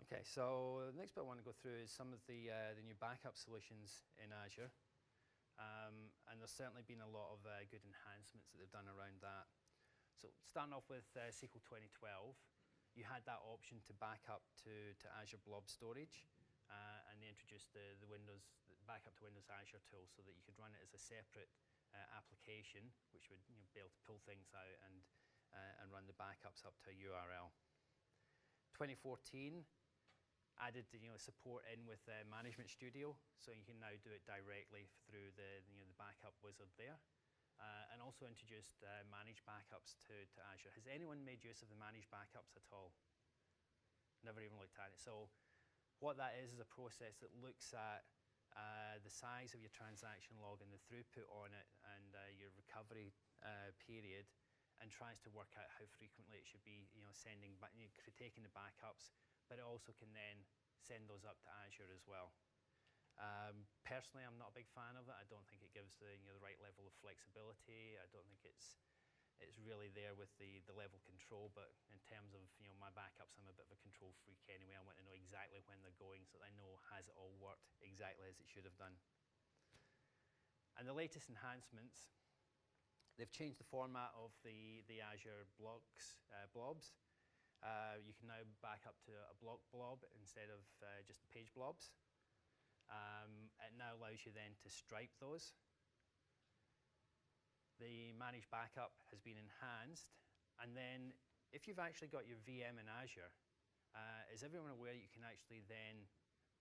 Okay, so the next bit I want to go through is some of the new backup solutions in Azure. And there's certainly been a lot of good enhancements that they've done around that. So starting off with SQL 2012, you had that option to back up to Azure Blob Storage, and they introduced the backup to Windows Azure tool so that you could run it as a separate application, which would be able to pull things out and run the backups up to a URL. 2014 added support in with Management Studio, so you can now do it directly through the backup wizard there. And also introduced managed backups to Azure. Has anyone made use of the managed backups at all? Never even looked at it. So what that is a process that looks at the size of your transaction log and the throughput on it and your recovery period, and tries to work out how frequently it should be taking the backups, but it also can then send those up to Azure as well. Personally, I'm not a big fan of it. I don't think it gives the right level of flexibility. I don't think it's really there with the level control. But in terms of my backups, I'm a bit of a control freak anyway. I want to know exactly when they're going so that I know has it all worked exactly as it should have done. And the latest enhancements, they've changed the format of the Azure blobs. You can now back up to a block blob instead of just page blobs. It now allows you then to stripe those. The managed backup has been enhanced. And then if you've actually got your VM in Azure, is everyone aware you can actually then,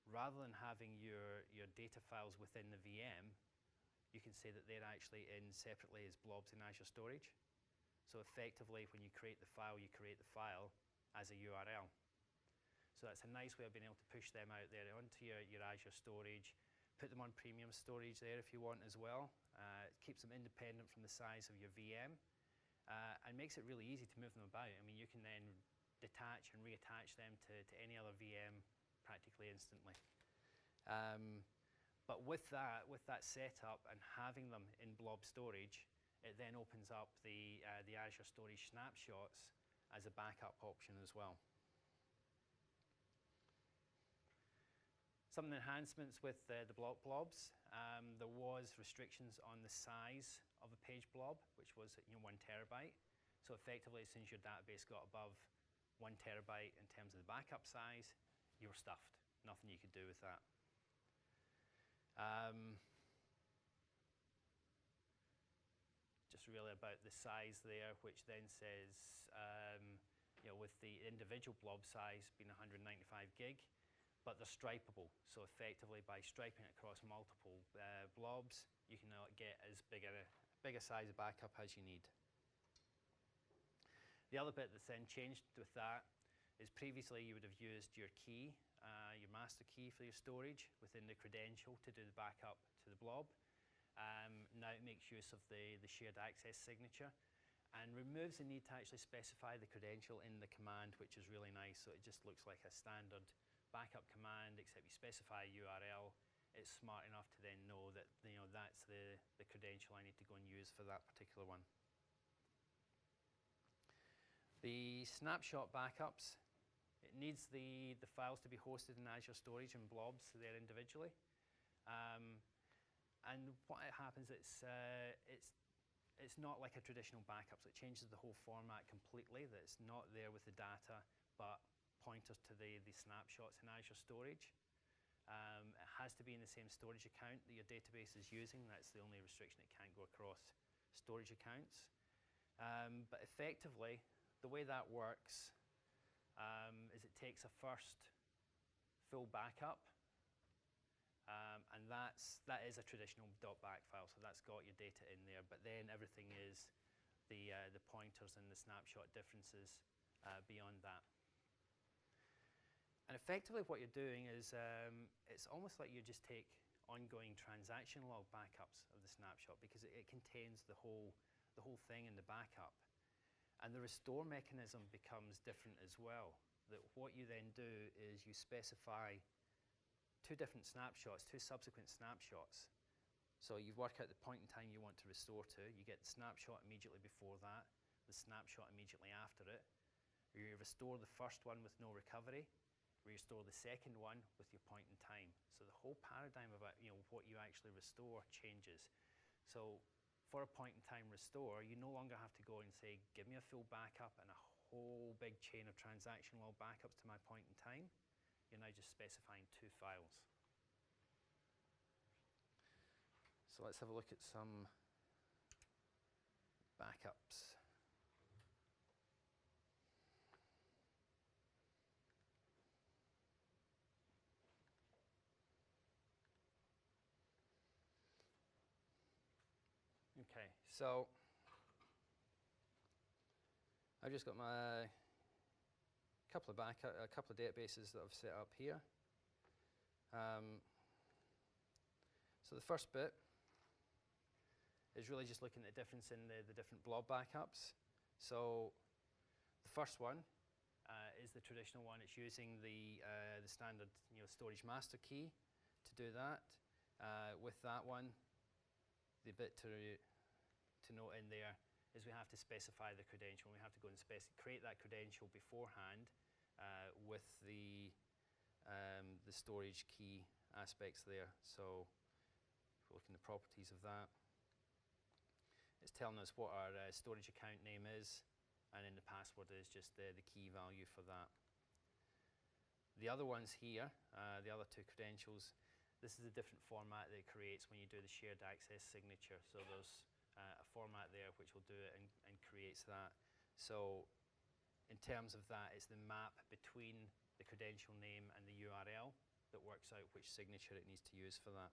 rather than having your data files within the VM, you can say that they're actually in separately as blobs in Azure Storage. So effectively, when you create the file as a URL. So that's a nice way of being able to push them out there onto your Azure storage, put them on premium storage there if you want as well. It keeps them independent from the size of your VM, and makes it really easy to move them about. I mean, you can then detach and reattach them to any other VM practically instantly. But with that setup and having them in blob storage, it then opens up the Azure Storage snapshots as a backup option as well. Some enhancements with the block blobs. There was restrictions on the size of a page blob, which was 1 terabyte. So effectively, as soon as your database got above 1 terabyte in terms of the backup size, you were stuffed. Nothing you could do with that. Just really about the size there, which then says, with the individual blob size being 195 gig, but they're stripeable. So effectively, by striping it across multiple blobs, you can now get as big a size of backup as you need. The other bit that's then changed with that is previously you would have used your key, your master key for your storage within the credential to do the backup to the blob. Now it makes use of the shared access signature and removes the need to actually specify the credential in the command, which is really nice. So it just looks like a standard backup command, except you specify a URL. It's smart enough to then know that that's the credential I need to go and use for that particular one. The snapshot backups, it needs the files to be hosted in Azure Storage and blobs there individually. And what happens, it's not like a traditional backup, so it changes the whole format completely, that it's not there with the data, but pointers to the snapshots in Azure Storage. It has to be in the same storage account that your database is using. That's the only restriction. It can't go across storage accounts. But effectively, the way that works is it takes a first full backup, and that is a traditional .back file, so that's got your data in there, but then everything is the pointers and the snapshot differences beyond that. And effectively what you're doing is it's almost like you just take ongoing transaction log backups of the snapshot, because it contains the whole thing in the backup. And the restore mechanism becomes different as well. That what you then do is you specify two different snapshots, two subsequent snapshots. So you work out the point in time you want to restore to. You get the snapshot immediately before that, the snapshot immediately after it. You restore the first one with no recovery. Restore the second one with your point in time. So the whole paradigm about what you actually restore changes. So for a point in time restore, you no longer have to go and say, give me a full backup and a whole big chain of transaction log backups to my point in time. You're now just specifying two files. So let's have a look at some backups. Okay, so I've just got my couple of databases that I've set up here. So the first bit is really just looking at the difference in the different blob backups. So the first one is the traditional one. It's using the standard storage master key to do that. With that one, the bit to note in there is we have to specify the credential. We have to go and create that credential beforehand with the storage key aspects there. So if we look in the properties of that, it's telling us what our storage account name is, and then the password is just the key value for that. The other ones here, the other two credentials, this is a different format that it creates when you do the shared access signature. So there's a format there which will do it and creates that. So in terms of that, it's the map between the credential name and the URL that works out which signature it needs to use for that.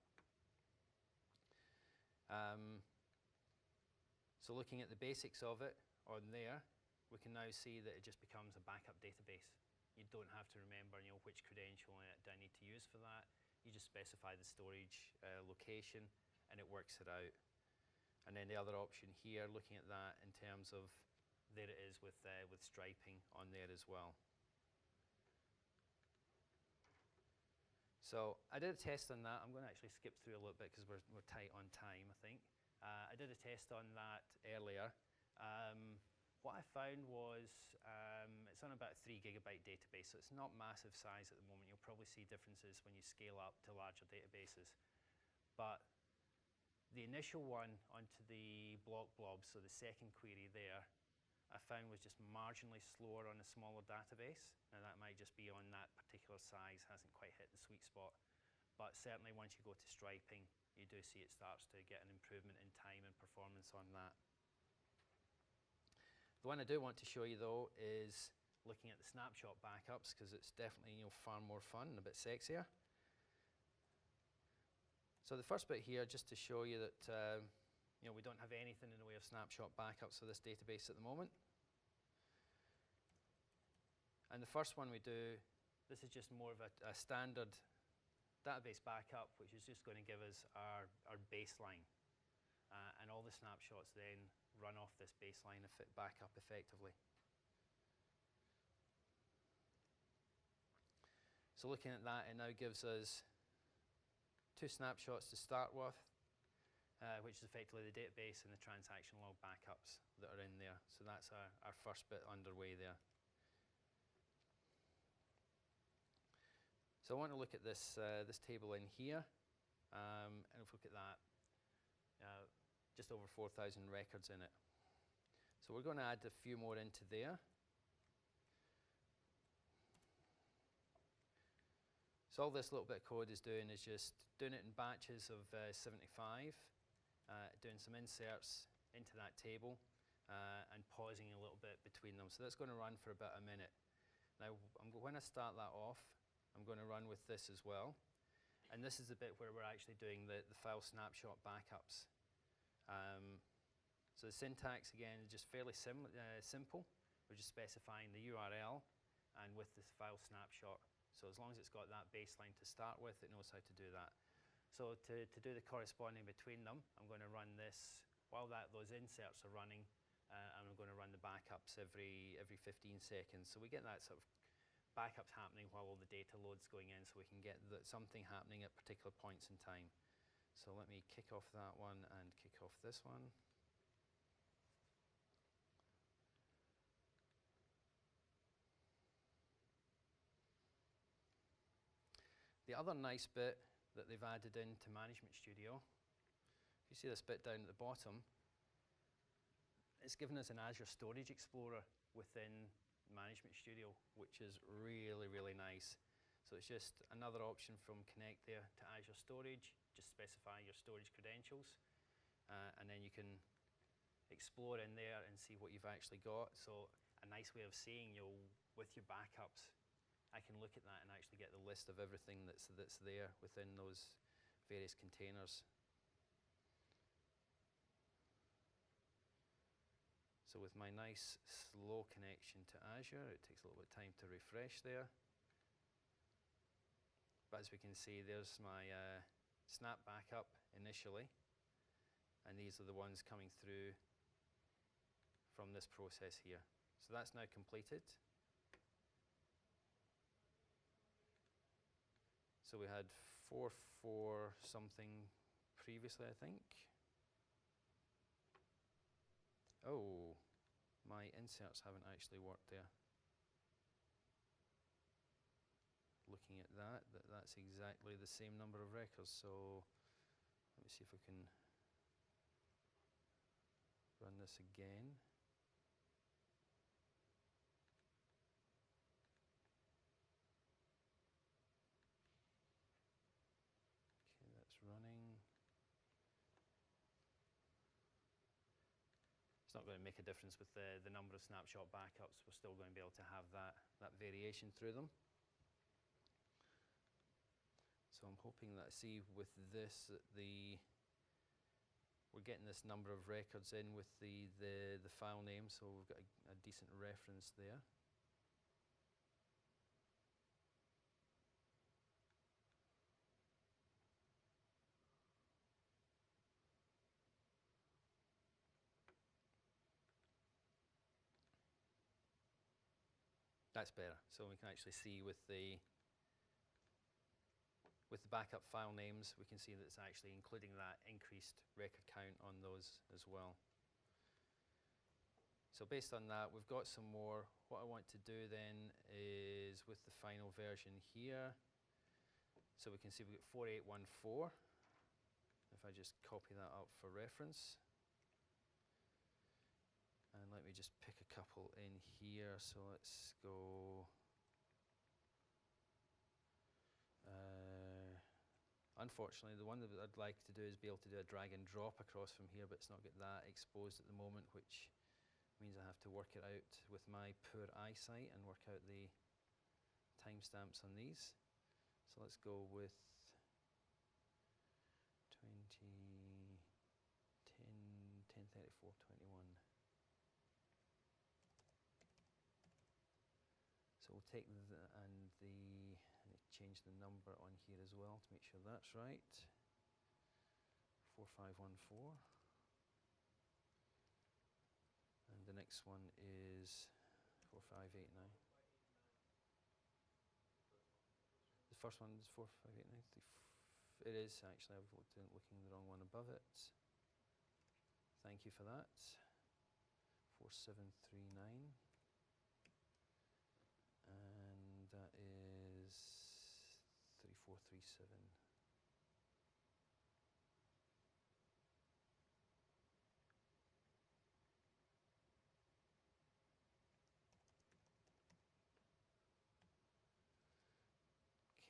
So looking at the basics of it on there, we can now see that it just becomes a backup database. You don't have to remember which credential do I need to use for that. You just specify the storage location and it works it out. And then the other option here, looking at that in terms of there it is with striping on there as well. So I did a test on that. I'm going to actually skip through a little bit because we're tight on time, I think. I did a test on that earlier. What I found was it's on about a 3 gigabyte database, so it's not massive size at the moment. You'll probably see differences when you scale up to larger databases. But the initial one onto the block blob, so the second query there, I found was just marginally slower on a smaller database. Now that might just be on that particular size, hasn't quite hit the sweet spot. But certainly once you go to striping, you do see it starts to get an improvement in time and performance on that. The one I do want to show you though is looking at the snapshot backups, because it's definitely far more fun and a bit sexier. So the first bit here, just to show you that we don't have anything in the way of snapshot backups for this database at the moment. And the first one we do, this is just more of a standard database backup, which is just going to give us our baseline. And all the snapshots then run off this baseline backup effectively. So looking at that, it now gives us 2 snapshots to start with, which is effectively the database and the transaction log backups that are in there. So that's our first bit underway there. So I want to look at this table in here, and if we look at that, just over 4,000 records in it. So we're going to add a few more into there. So all this little bit of code is doing is just doing it in batches of 75, doing some inserts into that table, and pausing a little bit between them. So that's going to run for about a minute. Now, when I start that off, I'm going to run with this as well. And this is the bit where we're actually doing the file snapshot backups. So the syntax, again, is just fairly simple. We're just specifying the URL and with this file snapshot. So as long as it's got that baseline to start with, it knows how to do that. So to do the corresponding between them, I'm going to run this while those inserts are running, and I'm going to run the backups every 15 seconds. So we get that sort of backups happening while all the data load's going in, so we can get something happening at particular points in time. So let me kick off that one and kick off this one. The other nice bit that they've added into Management Studio, if you see this bit down at the bottom, it's given us an Azure Storage Explorer within Management Studio, which is really, really nice. So it's just another option from Connect there to Azure Storage. Just specify your storage credentials, and then you can explore in there and see what you've actually got. So a nice way of seeing, with your backups, I can look at that and actually get the list of everything that's there within those various containers. So with my nice slow connection to Azure, it takes a little bit of time to refresh there. But as we can see, there's my snap backup initially, and these are the ones coming through from this process here. So that's now completed. So we had 4.4 something previously, I think. Oh, my inserts haven't actually worked there. Looking at that's exactly the same number of records. So let me see if we can run this again. Okay, that's running. It's not going to make a difference with the number of snapshot backups. We're still going to be able to have that variation through them. So I'm hoping that, see, with this, we're getting this number of records in with the file name, so we've got a decent reference there. That's better. So we can actually see with the backup file names, we can see that it's actually including that increased record count on those as well. So based on that, we've got some more. What I want to do then is with the final version here, so we can see we've got 4814. If I just copy that up for reference. And let me just pick a couple in here. So let's go. Unfortunately, the one that I'd like to do is be able to do a drag and drop across from here, but it's not got that exposed at the moment, which means I have to work it out with my poor eyesight and work out the timestamps on these. So let's go with 20, 1034, 21. So we'll take I need to change the number on here as well to make sure that's right. 4514. And the next one is 4589. The first one is 4589. It is actually, I was looking the wrong one above it. Thank you for that. 4739. And that is 3437.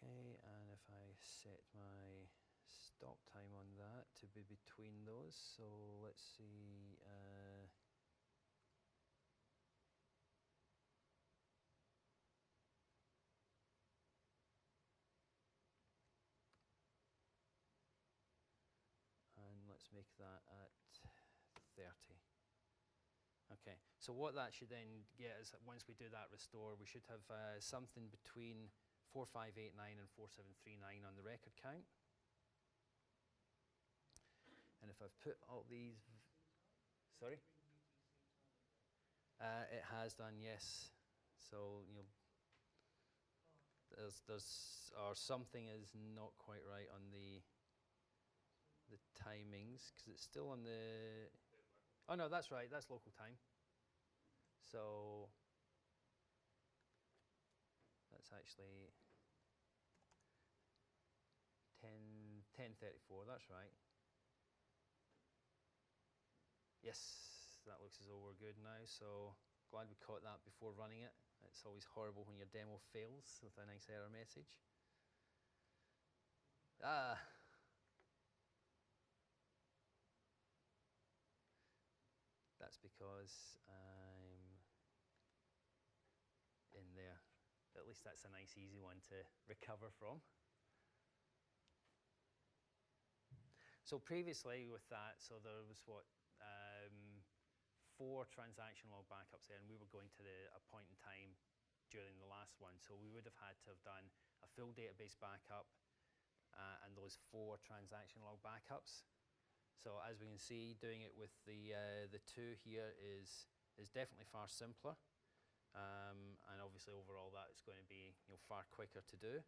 Okay, and if I set my stop time on that to be between those, so let's see. And let's make that at 30. Okay, so what that should then get is that once we do that restore, we should have something between 4589 and 4739 on the record count. And if I've put all these, sorry? It has done, yes. So there's or something is not quite right on the timings because it's still on the. Oh no, that's right. That's local time. So that's actually 10:34. That's right. Yes, that looks as though we're good now. So glad we caught that before running it. It's always horrible when your demo fails with a nice error message. That's because I'm in there. At least that's a nice easy one to recover from. So previously with that, so there was what, 4 transaction log backups there, and we were going to a point in time during the last one. So we would have had to have done a full database backup and those 4 transaction log backups. So as we can see, doing it with the 2 here is definitely far simpler. And obviously overall that is going to be far quicker to do.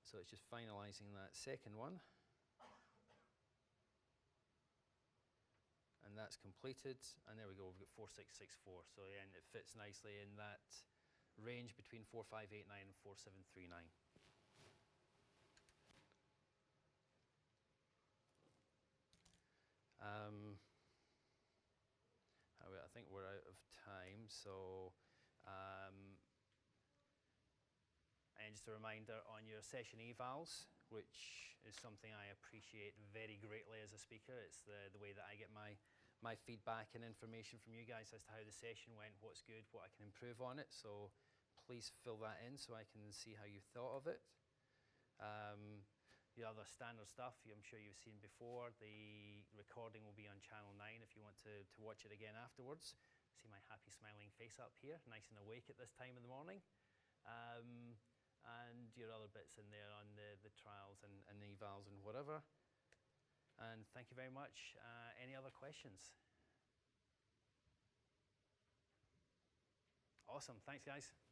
So it's just finalizing that second one. And that's completed. And there we go, we've got 4664. So again, it fits nicely in that range between 4589 and 4739. I think we're out of time, so and just a reminder on your session evals, which is something I appreciate very greatly as a speaker. It's the way that I get my feedback and information from you guys as to how the session went, what's good, what I can improve on it. So please fill that in so I can see how you thought of it. The other standard stuff I'm sure you've seen before. The recording will be on channel 9 if you want to watch it again afterwards. See my happy smiling face up here, nice and awake at this time in the morning. And your other bits in there on the trials and evals and whatever. And thank you very much. Any other questions? Awesome. Thanks, guys.